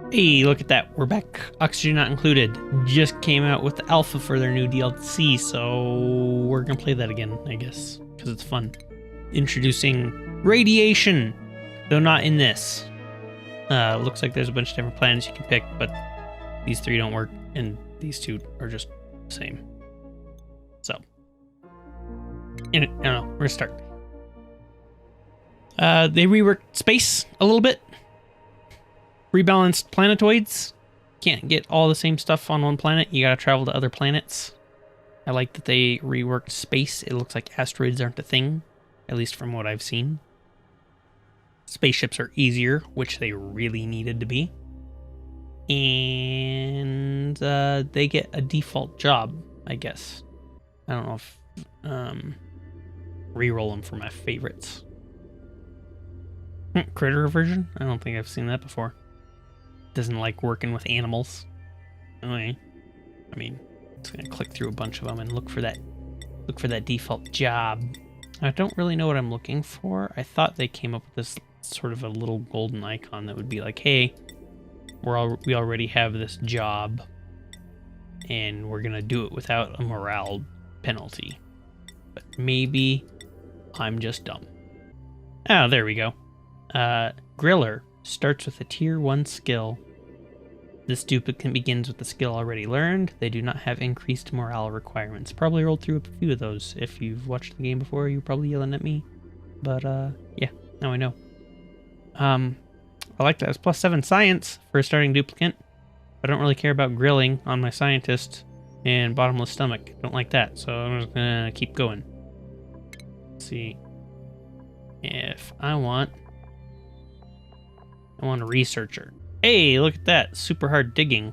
Hey, look at that. We're back. Oxygen Not Included just came out with the alpha for their new DLC, so we're gonna play that again, I guess, because it's fun. Introducing radiation, though not in this. Looks like there's a bunch of different planets you can pick, but these three don't work, and these two are just the same. So, I don't know, we're gonna start. They reworked space a little bit. Rebalanced planetoids. Can't get all the same stuff on one planet. You gotta travel to other planets. I like that they reworked space. It looks like asteroids aren't a thing, at least from what I've seen. Spaceships are easier, which they really needed to be. And they get a default job, I guess. I don't know if reroll them for my favorites. Critter version? I don't think I've seen that before. Doesn't like working with animals. Anyway, I mean, it's gonna click through a bunch of them and look for that default job. I don't really know what I'm looking for. I thought they came up with this sort of a little golden icon that would be like, hey, we already have this job and we're gonna do it without a morale penalty. But maybe I'm just dumb. Oh, there we go. Griller starts with a tier 1 skill. This duplicate begins with the skill already learned. They do not have increased morale requirements. Probably rolled through a few of those. If you've watched the game before, you're probably yelling at me. But, yeah, now I know. I like that. It's +7 science for a starting duplicate. I don't really care about grilling on my scientist and bottomless stomach. Don't like that, so I'm just gonna keep going. Let's see. If I want a researcher. Hey, look at that. Super hard digging.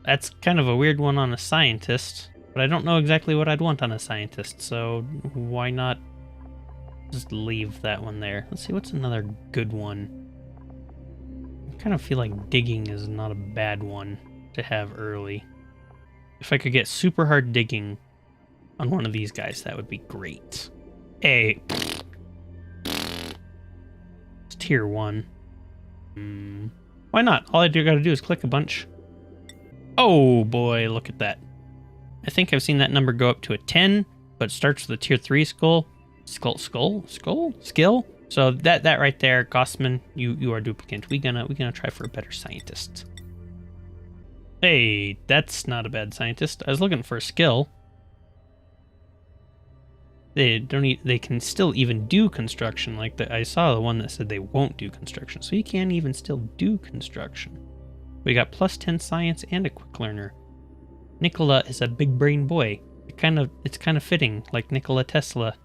That's kind of a weird one on a scientist, but I don't know exactly what I'd want on a scientist, so why not just leave that one there? Let's see, what's another good one? I kind of feel like digging is not a bad one to have early. If I could get super hard digging on one of these guys, that would be great. Hey. It's tier 1. Why not? All I gotta do is click a bunch. Oh boy, look at that. I think I've seen that number go up to a 10, but it starts with a tier 3 skill. Skill? So that right there, Gossman, you are duplicate. We gonna try for a better scientist. Hey, that's not a bad scientist. I was looking for a skill. They can still even do construction. Like I saw the one that said they won't do construction, so you can even still do construction. We got +10 science and a quick learner. Nikola is a big brain boy. It's kind of fitting, like Nikola Tesla.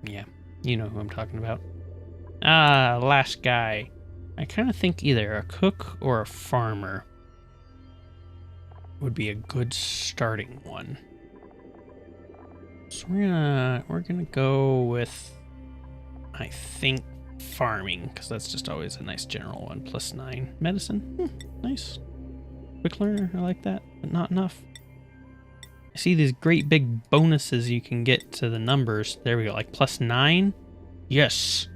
Yeah, you know who I'm talking about. Last guy. I kind of think either a cook or a farmer would be a good starting one. So we're gonna go with, I think, farming, because that's just always a nice general one. +9 medicine. Nice. Quick learner, I like that, but not enough. I see these great big bonuses you can get to the numbers. There we go, like +9. Yes.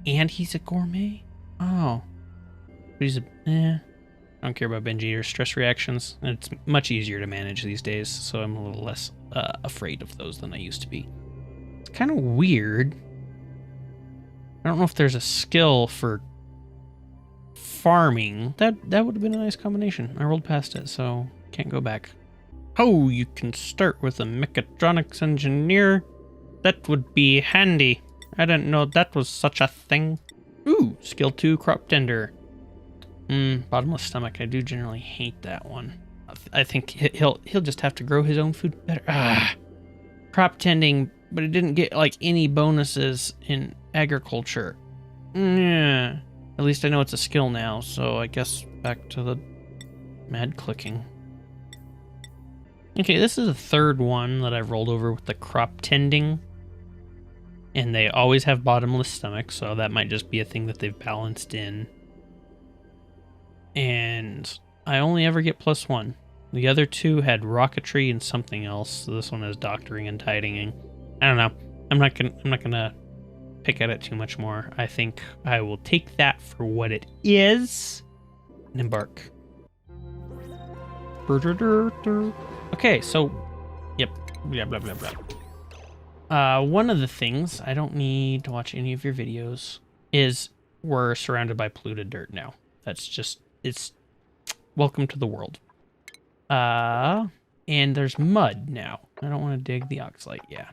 And he's a gourmet. Oh. But he's a I don't care about binge eaters. Stress reactions. And it's much easier to manage these days, so I'm a little less afraid of those than I used to be. It's kind of weird. I don't know if there's a skill for farming. That would have been a nice combination. I rolled past it, so can't go back. Oh, you can start with a mechatronics engineer. That would be handy. I didn't know that was such a thing. Ooh, skill 2 crop tender. Bottomless stomach. I do generally hate that one. I think he'll just have to grow his own food better. Crop tending, but it didn't get like any bonuses in agriculture. Yeah. At least I know it's a skill now, so I guess back to the mad clicking. Okay, this is the third one that I've rolled over with the crop tending. And they always have bottomless stomach, so that might just be a thing that they've balanced in. And I only ever get +1. The other two had rocketry and something else. So this one has doctoring and tidying. I don't know. I'm not gonna pick at it too much more. I think I will take that for what it is and embark. Okay, so, yep, blah, blah, blah, blah. One of the things, I don't need to watch any of your videos, is we're surrounded by polluted dirt now. That's just, it's welcome to the world. And there's mud now. I don't want to dig the oxalite, yeah.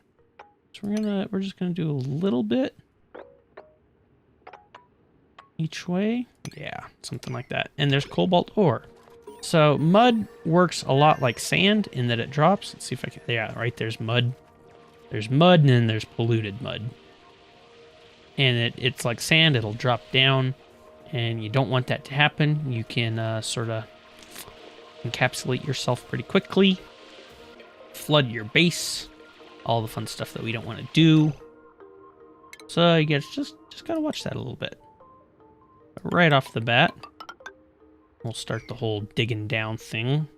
So we're just gonna do a little bit each way. Yeah, something like that. And there's cobalt ore. So mud works a lot like sand in that it drops. Let's see if I can, yeah, right, there's mud. There's mud and then there's polluted mud. And it's like sand, it'll drop down, and you don't want that to happen. You can sort of encapsulate yourself pretty quickly, flood your base, all the fun stuff that we don't want to do. So you guys just gotta watch that a little bit. But right off the bat, we'll start the whole digging down thing.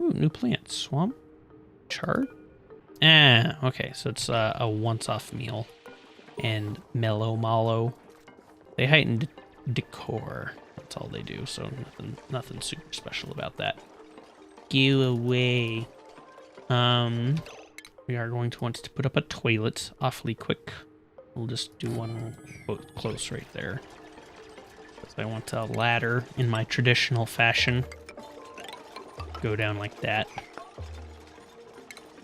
Ooh, new plant. Swamp? Chard? Ah, okay, so it's a once-off meal. And mellow mallow. They heighten decor. That's all they do, so nothing super special about that. Go away. We are going to want to put up a toilet awfully quick. We'll just do one close right there. Because I want a ladder in my traditional fashion. Go down like that.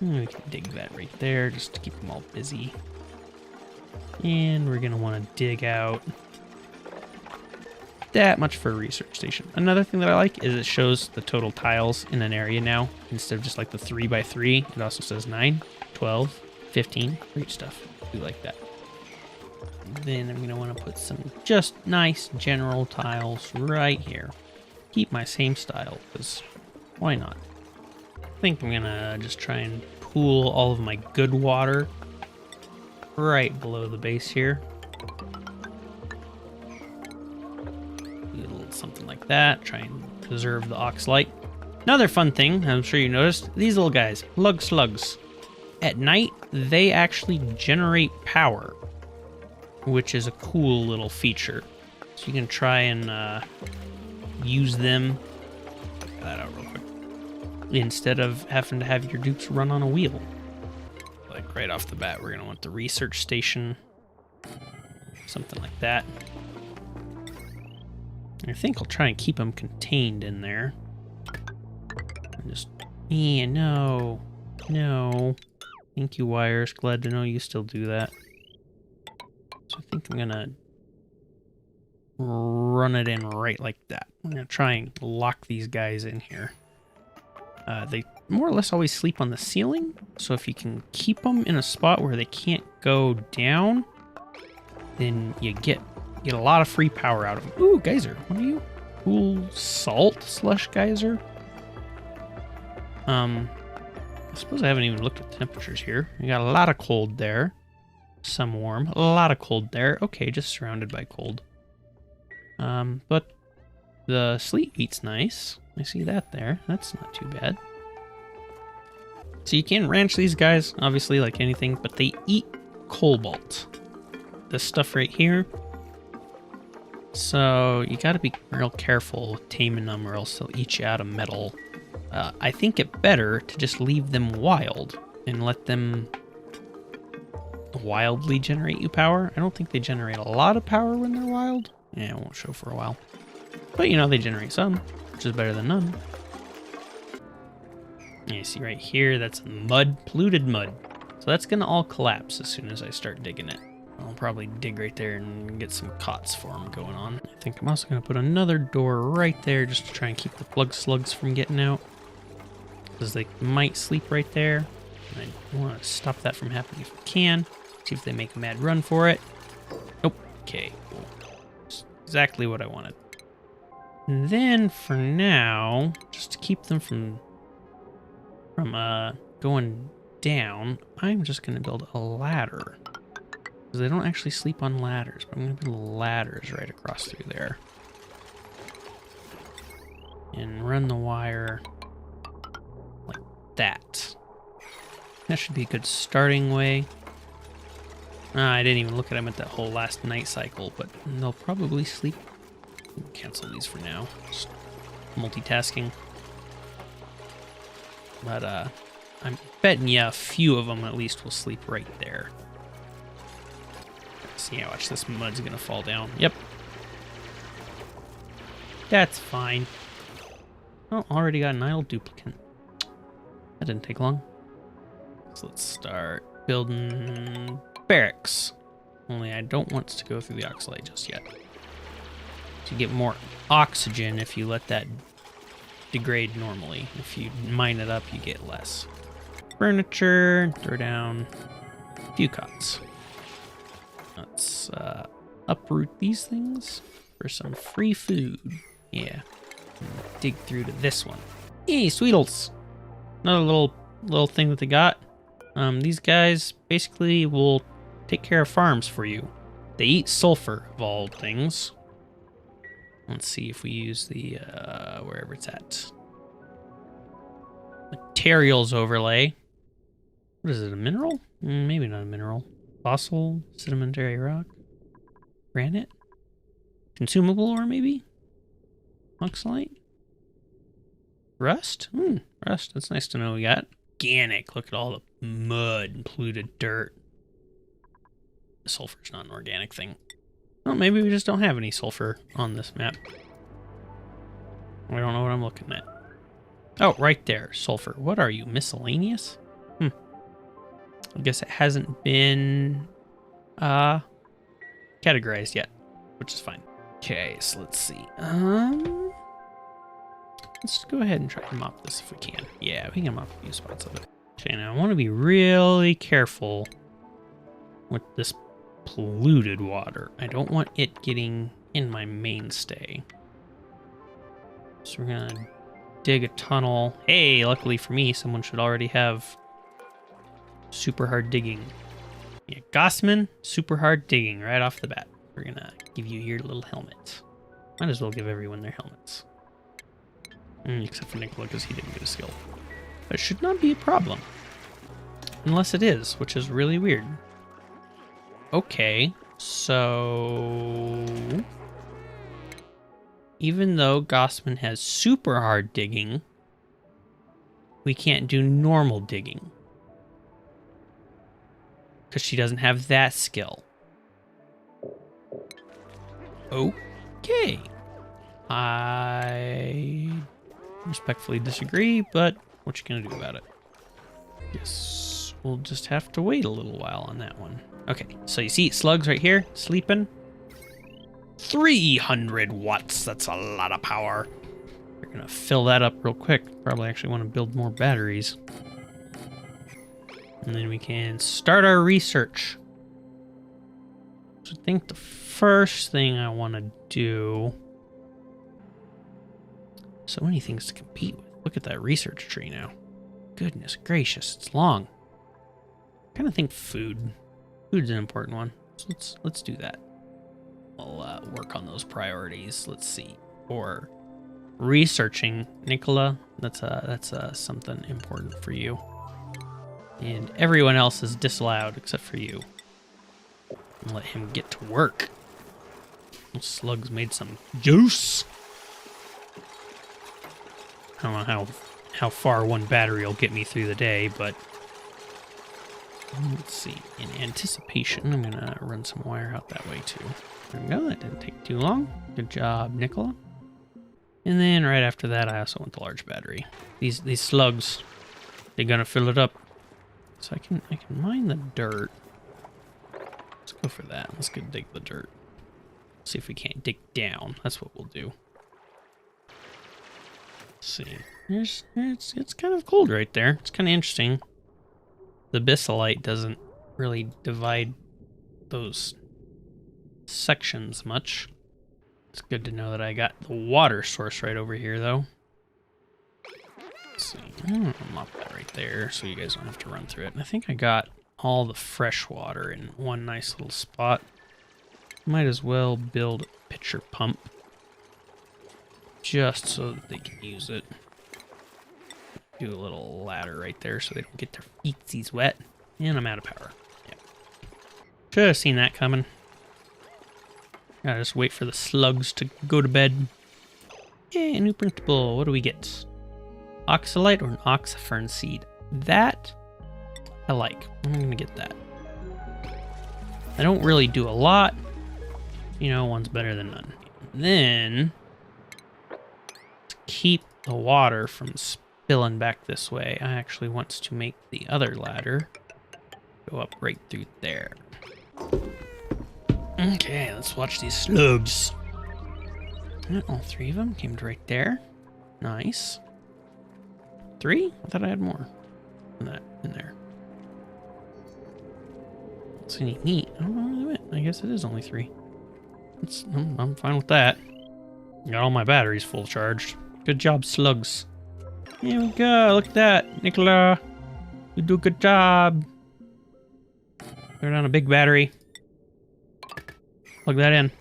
And we can dig that right there just to keep them all busy. And we're going to want to dig out that much for a research station. Another thing that I like is it shows the total tiles in an area now. Instead of just like the 3x3, it also says 9, 12, 15. Great stuff. We like that. Then I'm going to want to put some just nice general tiles right here. Keep my same style, because why not? I think I'm going to just try and pool all of my good water right below the base here. Do a little something like that. Try and preserve the oxalite. Another fun thing, I'm sure you noticed, these little guys, lug slugs. At night, they actually generate power, which is a cool little feature. So you can try and use them. Check that out real quick. Instead of having to have your dupes run on a wheel. Like right off the bat, we're going to want the research station. Something like that. I think I'll try and keep them contained in there. And just, yeah, no. Thank you, wires. Glad to know you still do that. So I think I'm going to run it in right like that. I'm going to try and lock these guys in here. They more or less always sleep on the ceiling, so if you can keep them in a spot where they can't go down, then you get a lot of free power out of them. Ooh, Geyser. What are you? Cool salt slush geyser? I suppose I haven't even looked at the temperatures here. You got a lot of cold there. Some warm. A lot of cold there. Okay, just surrounded by cold. But the sleet wheat's nice. I see that there. That's not too bad. So you can ranch these guys, obviously, like anything, but they eat cobalt. This stuff right here. So you gotta be real careful with taming them or else they'll eat you out of metal. I think it better to just leave them wild and let them wildly generate you power. I don't think they generate a lot of power when they're wild. Yeah, it won't show for a while. But you know, they generate some, which is better than none. You see right here, that's mud, polluted mud. So that's gonna all collapse as soon as I start digging it. I'll probably dig right there and get some cots for them going on. I think I'm also gonna put another door right there just to try and keep the plug slugs from getting out. Because they might sleep right there. And I want to stop that from happening if I can. See if they make a mad run for it. Nope. Okay, cool. That's exactly what I wanted. And then for now, just to keep them from going down, I'm just going to build a ladder. Because they don't actually sleep on ladders, but I'm going to build ladders right across through there. And run the wire like that. That should be a good starting way. I didn't even look at them at that whole last night cycle, but they'll probably sleep. Cancel these for now. Just multitasking. But I'm betting you a few of them at least will sleep right there. See, yeah, watch, this mud's gonna fall down. Yep. That's fine. Oh, already got an idle duplicate. That didn't take long. So let's start building barracks. Only I don't want to go through the oxalate just yet. You get more oxygen if you let that degrade normally. If you mine it up, you get less. Furniture, throw down a few cots. Let's uproot these things for some free food. Yeah. Dig through to this one. Hey, Sweetles! Another little thing that they got. These guys basically will take care of farms for you. They eat sulfur, of all things. Let's see if we use the, wherever it's at. Materials overlay. What is it, a mineral? Maybe not a mineral. Fossil, sedimentary rock, granite, consumable ore maybe? Oxalate? Rust? Rust, that's nice to know we got. Organic, look at all the mud and polluted dirt. Sulfur's not an organic thing. Well, maybe we just don't have any sulfur on this map. I don't know what I'm looking at. Oh, right there, sulfur. What are you, miscellaneous? I guess it hasn't been categorized yet, which is fine. Okay, so let's see. Let's go ahead and try to mop this if we can. Yeah, we can mop a few spots of it. Okay, now I want to be really careful with this polluted water. I don't want it getting in my mainstay. So we're gonna dig a tunnel. Hey, luckily for me, someone should already have super hard digging. Yeah, Gossman, super hard digging right off the bat. We're gonna give you your little helmet. Might as well give everyone their helmets. Except for Nicola, because he didn't get a skill. That should not be a problem. Unless it is, which is really weird. Okay, so... even though Gossman has super hard digging, we can't do normal digging. Because she doesn't have that skill. Okay. I respectfully disagree, but what you gonna do about it? Yes, we'll just have to wait a little while on that one. Okay, so you see slugs right here, sleeping. 300 watts, that's a lot of power. We're gonna fill that up real quick. Probably actually want to build more batteries. And then we can start our research. So I think the first thing I want to do... so many things to compete with. Look at that research tree now. Goodness gracious, it's long. I kind of think food. Food's an important one. So let's do that. I'll work on those priorities. Let's see. For researching, Nicola, that's something important for you. And everyone else is disallowed except for you. And let him get to work. Those slugs made some juice. I don't know how far one battery will get me through the day, but let's see. In anticipation, I'm gonna run some wire out that way too. There we go. That didn't take too long. Good job, Nicola. And then right after that, I also want the large battery. These slugs, they're gonna fill it up. So I can mine the dirt. Let's go for that. Let's go dig the dirt. See if we can't dig down. That's what we'll do. Let's see. It's kind of cold right there. It's kind of interesting. The bisylite doesn't really divide those sections much. It's good to know that I got the water source right over here, though. Let's see. I'm gonna mop that right there so you guys don't have to run through it. And I think I got all the fresh water in one nice little spot. Might as well build a pitcher pump just so that they can use it. Do a little ladder right there so they don't get their feetsies wet. And I'm out of power. Yeah. Should have seen that coming. Gotta just wait for the slugs to go to bed. Yeah, new printable. What do we get? Oxalite or an oxifern seed? That I like. I'm gonna get that. I don't really do a lot. You know, one's better than none. Then, to keep the water from spilling back this way, I actually want to make the other ladder go up right through there. Okay, let's watch these slugs. All three of them came right there. Nice. 3? I thought I had more than that in there. It's neat. I don't know where they went. I guess it is only 3. I'm fine with that. Got all my batteries full charged. Good job, slugs. Here we go. Look at that, Nicola. You do a good job. Throw down a big battery. Plug that in.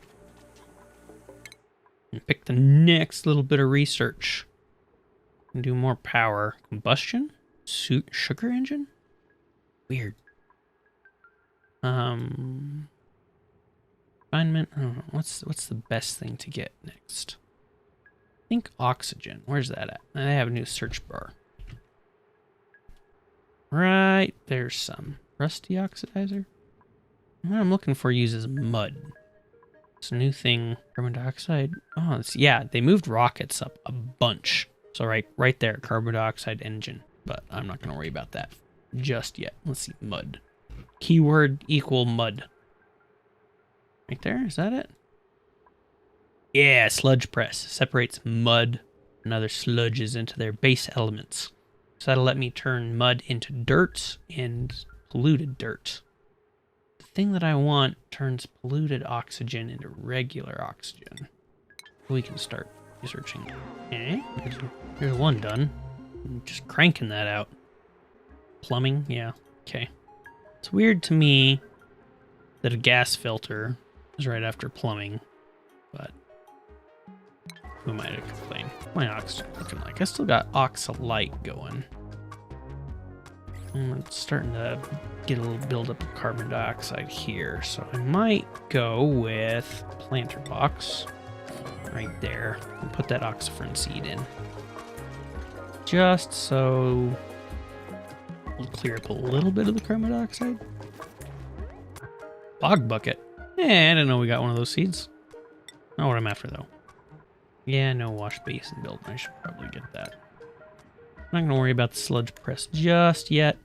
And pick the next little bit of research. And do more power. Combustion? Sugar engine? Weird. Refinement? I don't know. What's the best thing to get next? I think oxygen. Where's that at? I have a new search bar. Right, there's some. Rusty oxidizer? What I'm looking for uses mud. It's a new thing. Carbon dioxide. Oh, yeah, they moved rockets up a bunch. So right there, carbon dioxide engine. But I'm not going to worry about that just yet. Let's see, mud. Keyword equal mud. Right there, is that it? Yeah, sludge press. Separates mud and other sludges into their base elements. So that'll let me turn mud into dirt and polluted dirt. The thing that I want turns polluted oxygen into regular oxygen. We can start researching. Okay, there's one done. I'm just cranking that out. Plumbing, yeah, okay. It's weird to me that a gas filter is right after plumbing, but who am I to complain? My oxygen looking like? I still got oxalite going. It's starting to get a little buildup of carbon dioxide here, so I might go with planter box right there and put that oxifern seed in. Just so we'll clear up a little bit of the carbon dioxide. Bog bucket. Yeah, I didn't know we got one of those seeds. Not what I'm after, though. Yeah, no wash basin build. I should probably get that. I'm not going to worry about the sludge press just yet.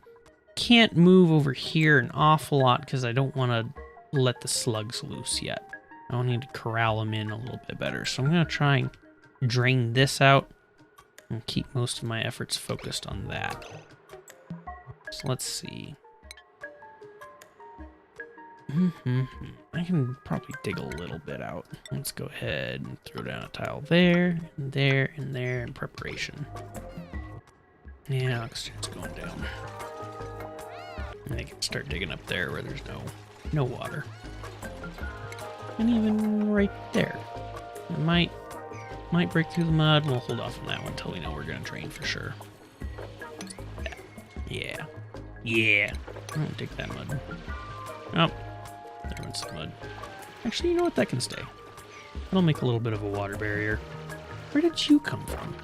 Can't move over here an awful lot because I don't want to let the slugs loose yet. I need to corral them in a little bit better. So I'm going to try and drain this out and keep most of my efforts focused on that. So let's see. I can probably dig a little bit out. Let's go ahead and throw down a tile there, and there, and there in preparation. Yeah, oxygen's going down. And I can start digging up there where there's no water. And even right there. It might break through the mud. We'll hold off on that one until we know we're gonna drain for sure. Yeah. Yeah. I don't dig that mud. Oh. There went some mud. Actually, you know what? That can stay. That'll make a little bit of a water barrier. Where did you come from?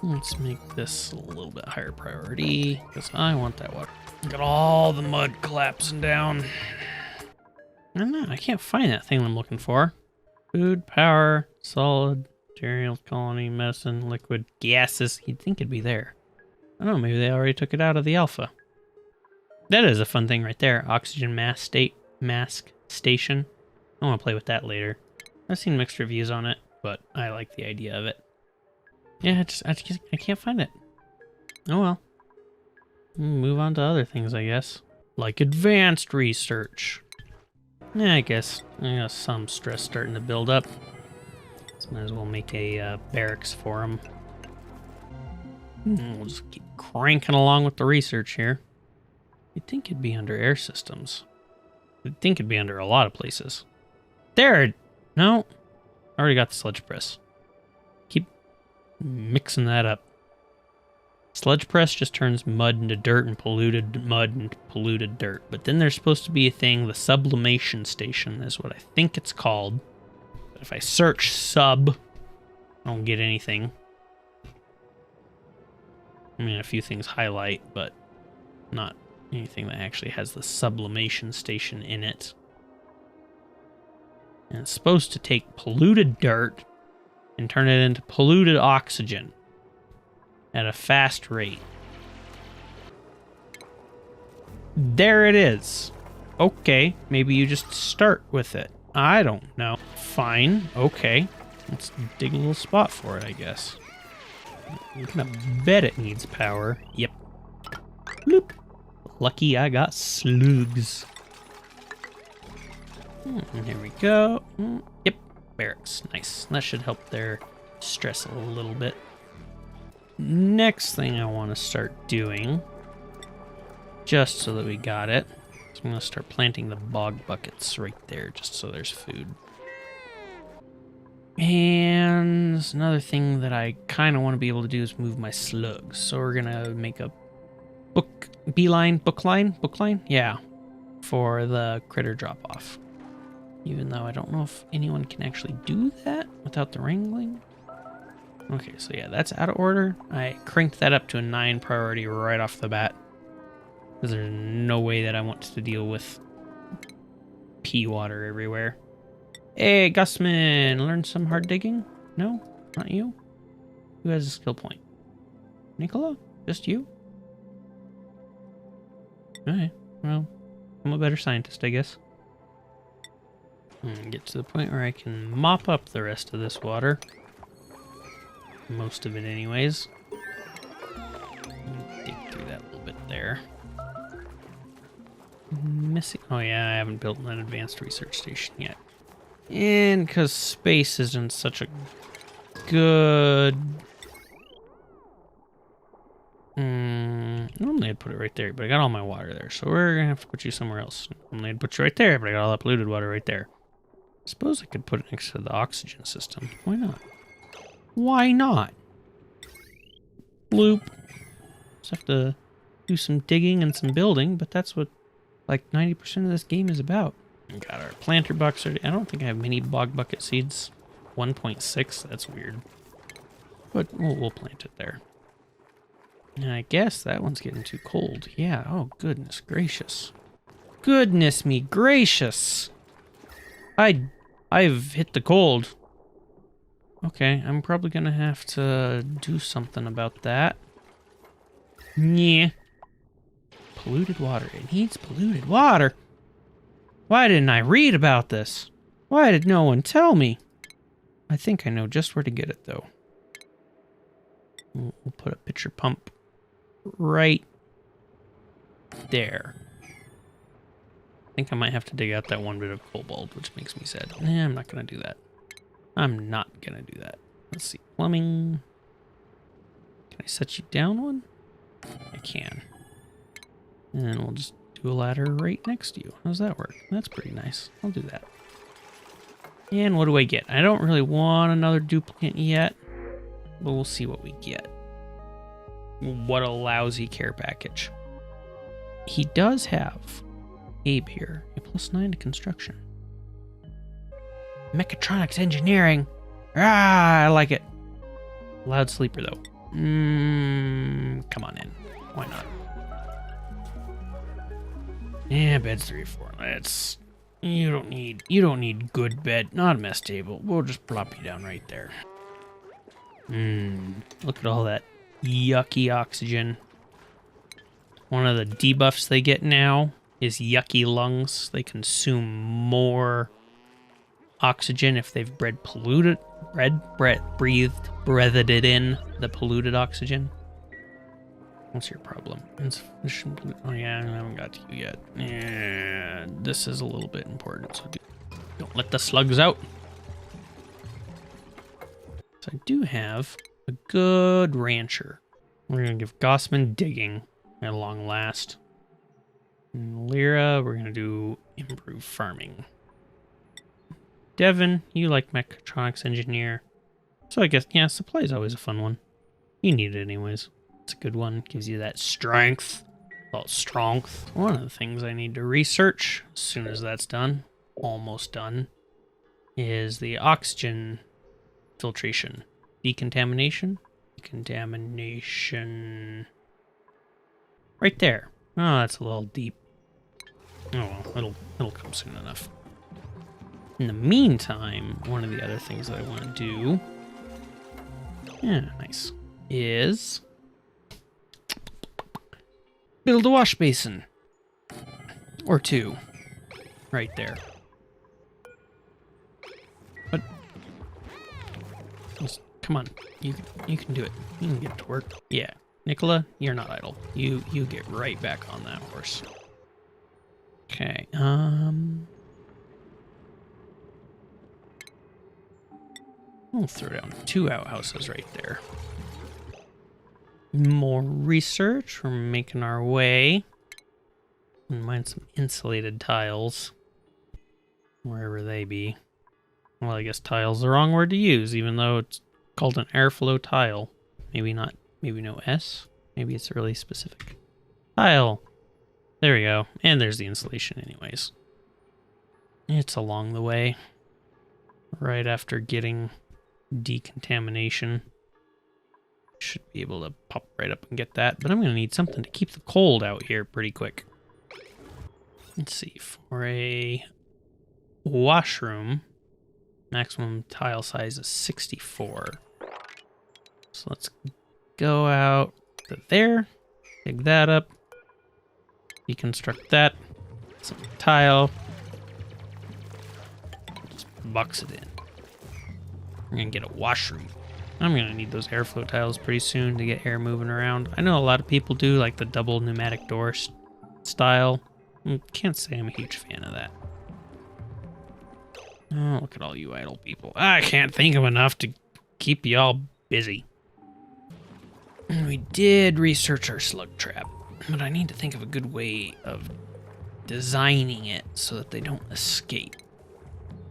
Let's make this a little bit higher priority, because I want that water. Got all the mud collapsing down. I don't know. I can't find that thing I'm looking for. Food, power, solid, materials, colony, medicine, liquid, gases. You'd think it'd be there. I don't know. Maybe they already took it out of the alpha. That is a fun thing right there. Oxygen mask station. I want to play with that later. I've seen mixed reviews on it, but I like the idea of it. Yeah, I can't find it. Oh well. Move on to other things, I guess. Like advanced research. Yeah, I guess. I got some stress starting to build up. So might as well make a barracks for them. We'll just keep cranking along with the research here. You'd think it'd be under air systems. You'd think it'd be under a lot of places. There! No. I already got the sludge press. Keep mixing that up. Sludge press just turns mud into dirt and polluted mud into polluted dirt. But then there's supposed to be a thing, the sublimation station is what I think it's called. But if I search sub, I don't get anything. I mean, a few things highlight, but not anything that actually has the sublimation station in it. And it's supposed to take polluted dirt and turn it into polluted oxygen at a fast rate. There it is. Okay, maybe you just start with it. I don't know. Fine, okay. Let's dig a little spot for it, I guess. I'm gonna bet it needs power. Yep. Bloop. Lucky I got slugs. And here we go. Yep, barracks. Nice. That should help their stress a little bit. Next thing I want to start doing, just so that we got it, is I'm going to start planting the bog buckets right there, just so there's food. And another thing that I kind of want to be able to do is move my slugs. So we're going to make a bookline? Yeah, for the critter drop-off. Even though I don't know if anyone can actually do that without the wrangling. Okay, so yeah, that's out of order. I cranked that up to a 9 priority right off the bat. Because there's no way that I want to deal with pea water everywhere. Hey, Gusman, learn some hard digging? No? Not you? Who has a skill point? Nicola? Just you? Okay, well, I'm a better scientist, I guess. And get to the point where I can mop up the rest of this water. Most of it anyways. Dig through that little bit there. Missing... Oh yeah, I haven't built an advanced research station yet. And because space isn't such a good... Normally I'd put it right there, but I got all my water there, so we're going to have to put you somewhere else. Normally I'd put you right there, but I got all that polluted water right there. I suppose I could put it next to the oxygen system. Why not? Why not? Bloop. Just have to do some digging and some building, but that's what like 90% of this game is about. We got our planter box already. I don't think I have many bog bucket seeds. 1.6, that's weird. But we'll plant it there. And I guess that one's getting too cold. Yeah, oh goodness gracious. Goodness me gracious. I've hit the cold. Okay, I'm probably gonna have to do something about that. Yeah. Polluted water. It needs polluted water. Why didn't I read about this? Why did no one tell me? I think I know just where to get it, though. We'll put a pitcher pump right there. I think I might have to dig out that one bit of cobalt, which makes me sad. Nah, I'm not gonna do that. I'm not gonna do that. Let's see. Plumbing. Can I set you down one? I can. And we'll just do a ladder right next to you. How's that work? That's pretty nice. I'll do that. And what do I get? I don't really want another duplicate yet, but we'll see what we get. What a lousy care package. He does have Abe here. A +9 to construction. Mechatronics engineering. Ah, I like it. Loud sleeper though. Come on in. Why not? Yeah, bed's 3 or 4. That's you don't need good bed, not a mess table. We'll just plop you down right there. Look at all that yucky oxygen. One of the debuffs they get now is yucky lungs. They consume more oxygen if they've breathed it in the polluted oxygen. What's your problem? Insufficient oh yeah, I haven't got to you yet. Yeah, this is a little bit important, so don't let the slugs out. So I do have a good rancher. We're gonna give Gossman digging at long last. And Lyra, we're gonna do improve farming. Devin, you like mechatronics engineer. So I guess, yeah, supply is always a fun one. You need it anyways. That's a good one. Gives you that strength. Well, strength. One of the things I need to research, as soon as that's done, almost done, is the oxygen filtration. Decontamination? Decontamination. Right there. Oh, that's a little deep. Oh, well, it'll come soon enough. In the meantime, one of the other things that I want to do, yeah, nice, is build a wash basin. Or two. Right there. But come on, you can do it. You can get to work. Yeah, Nicola, you're not idle. You get right back on that horse. Okay. We'll throw down 2 outhouses right there. More research. We're making our way. And mine some insulated tiles. Wherever they be. Well, I guess tile's the wrong word to use, even though it's called an airflow tile. Maybe not, maybe no S. Maybe it's really specific. Tile. There we go. And there's the insulation anyways. It's along the way. Right after getting decontamination. Should be able to pop right up and get that, but I'm going to need something to keep the cold out here pretty quick. Let's see, for a washroom, maximum tile size is 64. So let's go out to there, dig that up, deconstruct that, some tile, just box it in. We're going to get a washroom. I'm going to need those airflow tiles pretty soon to get air moving around. I know a lot of people do like the double pneumatic door style. Can't say I'm a huge fan of that. Oh, look at all you idle people. I can't think of enough to keep y'all busy. We did research our slug trap, but I need to think of a good way of designing it so that they don't escape.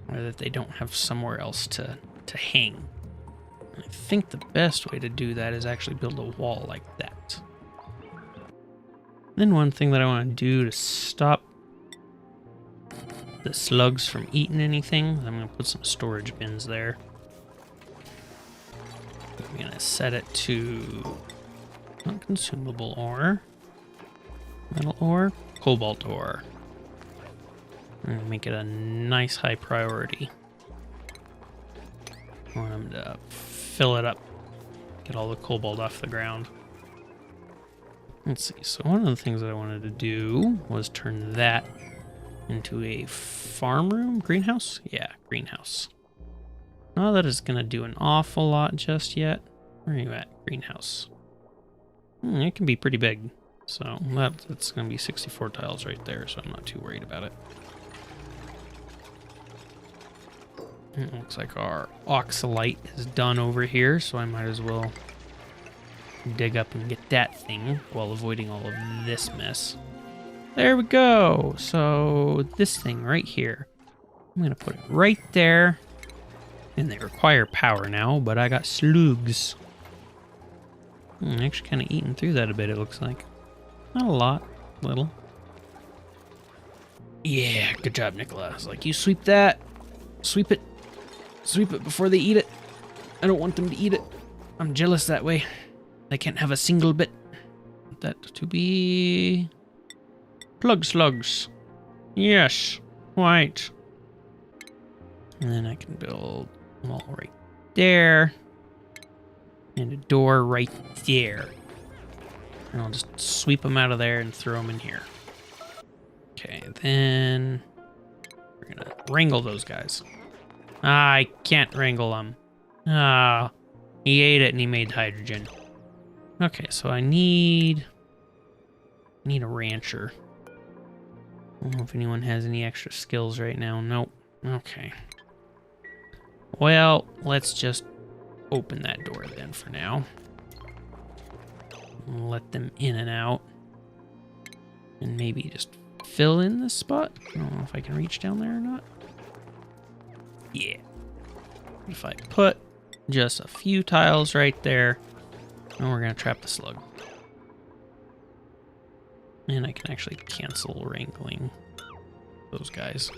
Or that they don't have somewhere else to hang. I think the best way to do that is actually build a wall like that. Then one thing that I want to do to stop the slugs from eating anything, I'm going to put some storage bins there. I'm going to set it to non-consumable ore, metal ore, cobalt ore. I'm going to make it a nice high priority. I want them to fill it up, get all the cobalt off the ground. Let's see, so one of the things that I wanted to do was turn that into a farm room? Greenhouse? Yeah, greenhouse. Not that it's going to do an awful lot just yet. Where are you at? Greenhouse. It can be pretty big. So that's going to be 64 tiles right there, so I'm not too worried about it. It looks like our oxalite is done over here, so I might as well dig up and get that thing while avoiding all of this mess. There we go. So this thing right here, I'm going to put it right there. And they require power now, but I got slugs. Actually kind of eating through that a bit, it looks like. Not a lot, little. Yeah, good job, Nicola. I was like, you sweep that. Sweep it. Sweep it before they eat it. I don't want them to eat it. I'm jealous that way. They can't have a single bit. Want that to be... plug slugs. Yes. Right. And then I can build a wall right there. And a door right there. And I'll just sweep them out of there and throw them in here. Okay, then... we're gonna wrangle those guys. I can't wrangle them. Ah, he ate it and he made hydrogen. Okay, so I need a rancher. I don't know if anyone has any extra skills right now. Nope. Okay. Well, let's just open that door then for now. Let them in and out. And maybe just fill in this spot. I don't know if I can reach down there or not. Yeah. What if I put just a few tiles right there, and we're going to trap the slug. And I can actually cancel wrangling those guys.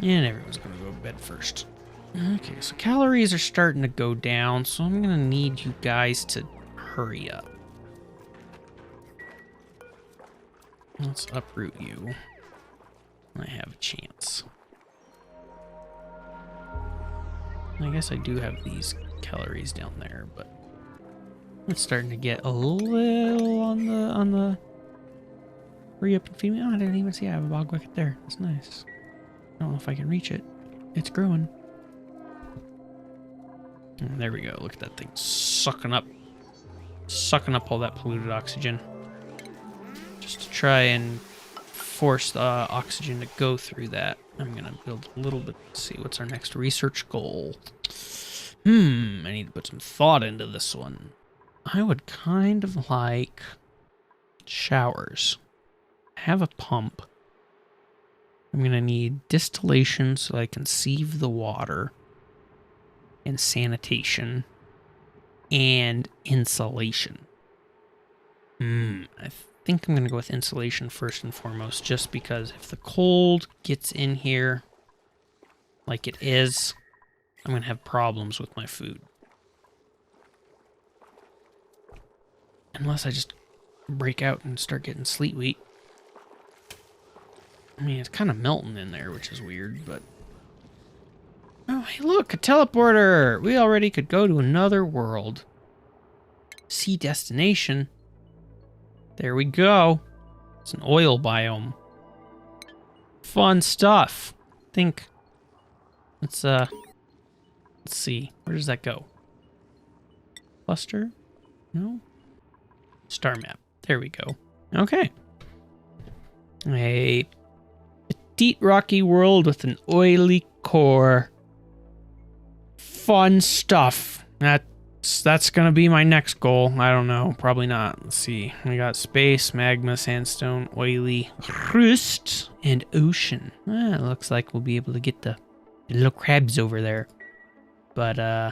And everyone's gonna go to bed first. Okay, so calories are starting to go down, so I'm gonna need you guys to hurry up. Let's uproot you. I have a chance. I guess I do have these calories down there, but it's starting to get a little on the hurry up and feed me. Oh, I didn't even see I have a bog bucket there. That's nice. I don't know if I can reach it. It's growing. And there we go. Look at that thing sucking up all that polluted oxygen. Just to try and force the oxygen to go through that. I'm gonna build a little bit. Let's see, what's our next research goal? I need to put some thought into this one. I would kind of like showers. Have a pump. I'm gonna need distillation so I can sieve the water, and sanitation, and insulation. I think I'm gonna go with insulation first and foremost, just because if the cold gets in here like it is, I'm gonna have problems with my food. Unless I just break out and start getting sleet wheat. I mean, it's kind of melting in there, which is weird, but... Oh, hey, look, a teleporter! We already could go to another world. See destination. There we go. It's an oil biome. Fun stuff. Think. Let's see. Where does that go? Cluster? No? Star map. There we go. Okay. A petite rocky world with an oily core. Fun stuff. That's gonna be my next goal. I don't know. Probably not. Let's see. We got space, magma, sandstone, oily, crust, and ocean. It looks like we'll be able to get the little crabs over there. But yeah,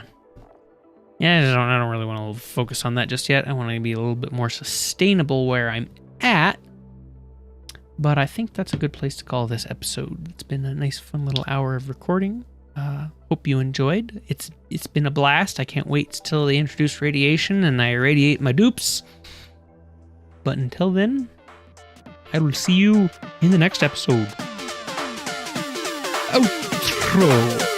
I don't really want to focus on that just yet. I want to be a little bit more sustainable where I'm at. But I think that's a good place to call this episode. It's been a nice, fun little hour of recording. Hope you enjoyed. It's been a blast. I can't wait till they introduce radiation and I irradiate my dupes. But until then, I will see you in the next episode. Outro.